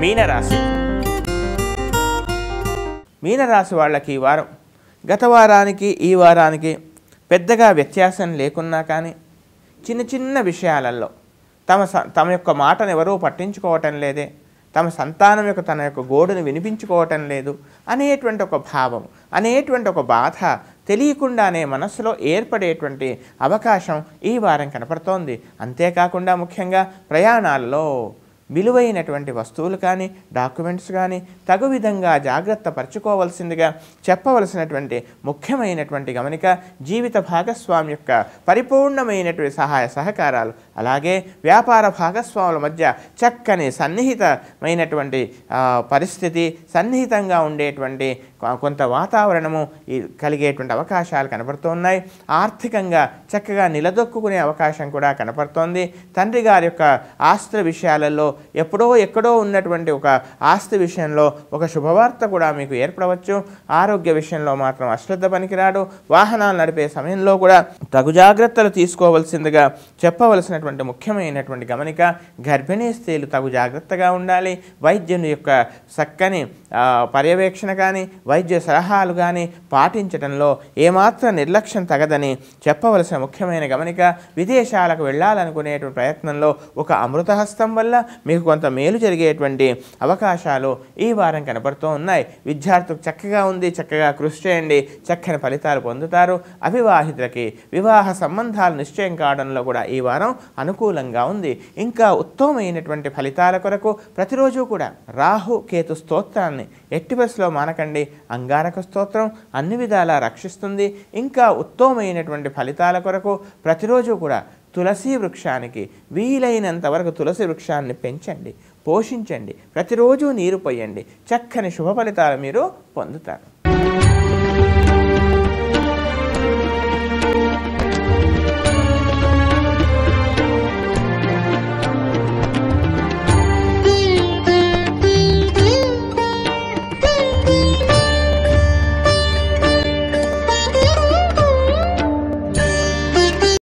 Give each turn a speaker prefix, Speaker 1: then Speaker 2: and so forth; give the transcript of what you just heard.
Speaker 1: మీనరాశి. మీనరాశి వాళ్ళకి ఈ వారం గత వారానికి ఈ వారానికి పెద్దగా వ్యత్యాసం లేకున్నా కానీ చిన్న చిన్న విషయాలలో తమ యొక్క మాటను ఎవరూ పట్టించుకోవటం లేదే, తమ సంతానం యొక్క తన యొక్క గోడును వినిపించుకోవటం లేదు అనేటువంటి ఒక భావం, అనేటువంటి ఒక బాధ తెలియకుండానే మనస్సులో ఏర్పడేటువంటి అవకాశం ఈ వారం కనపడుతోంది. అంతేకాకుండా ముఖ్యంగా ప్రయాణాల్లో విలువైనటువంటి వస్తువులు కానీ డాక్యుమెంట్స్ కానీ తగు విధంగా జాగ్రత్త పరచుకోవాల్సిందిగా చెప్పవలసినటువంటి ముఖ్యమైనటువంటి గమనిక. జీవిత భాగస్వామి యొక్క పరిపూర్ణమైనటువంటి సహాయ సహకారాలు, అలాగే వ్యాపార భాగస్వాముల మధ్య చక్కని సన్నిహితమైనటువంటి పరిస్థితి, సన్నిహితంగా ఉండేటువంటి కొంత వాతావరణము కలిగేటువంటి అవకాశాలు కనపడుతున్నాయి. ఆర్థికంగా చక్కగా నిలదొక్కునే అవకాశం కూడా కనపడుతోంది. తండ్రి గారి యొక్క ఆస్తుల విషయాలలో ఎక్కడో ఉన్నటువంటి ఒక ఆస్తి విషయంలో ఒక శుభవార్త కూడా మీకు ఏర్పడవచ్చు. ఆరోగ్య విషయంలో మాత్రం అశ్రద్ధ పనికిరాడు. వాహనాలు నడిపే సమయంలో కూడా తగు జాగ్రత్తలు తీసుకోవాల్సిందిగా చెప్పవలసినటువంటి ముఖ్యమైనటువంటి గమనిక. గర్భిణీ స్త్రీలు తగు జాగ్రత్తగా ఉండాలి. వైద్యుని యొక్క చక్కని పర్యవేక్షణ కానీ వైద్య సలహాలు కానీ పాటించడంలో ఏమాత్రం నిర్లక్ష్యం తగదని చెప్పవలసిన ముఖ్యమైన గమనిక. విదేశాలకు వెళ్ళాలనుకునేటువంటి ప్రయత్నంలో ఒక అమృతహస్తం వల్ల మీకు కొంత మేలు జరిగేటువంటి అవకాశాలు ఈ వారం కనపడుతూ ఉన్నాయి. విద్యార్థులకు చక్కగా ఉంది, చక్కగా కృషి చేయండి, చక్కని ఫలితాలు పొందుతారు. అవివాహితులకి వివాహ సంబంధాలు నిశ్చయం కావడంలో కూడా ఈ వారం అనుకూలంగా ఉంది. ఇంకా ఉత్తమమైనటువంటి ఫలితాల కొరకు ప్రతిరోజు కూడా రాహు కేతు స్తోత్రాన్ని ఎట్టి బస్సులో మానకండి. అంగారక స్తోత్రం అన్ని విధాలా రక్షిస్తుంది. ఇంకా ఉత్తమమైనటువంటి ఫలితాల కొరకు ప్రతిరోజు కూడా తులసి వృక్షానికి వీలైనంత వరకు తులసి వృక్షాన్ని పెంచండి, పోషించండి, ప్రతిరోజు నీరు పోయండి. చక్కని శుభ ఫలితాలు మీరు పొందుతారు.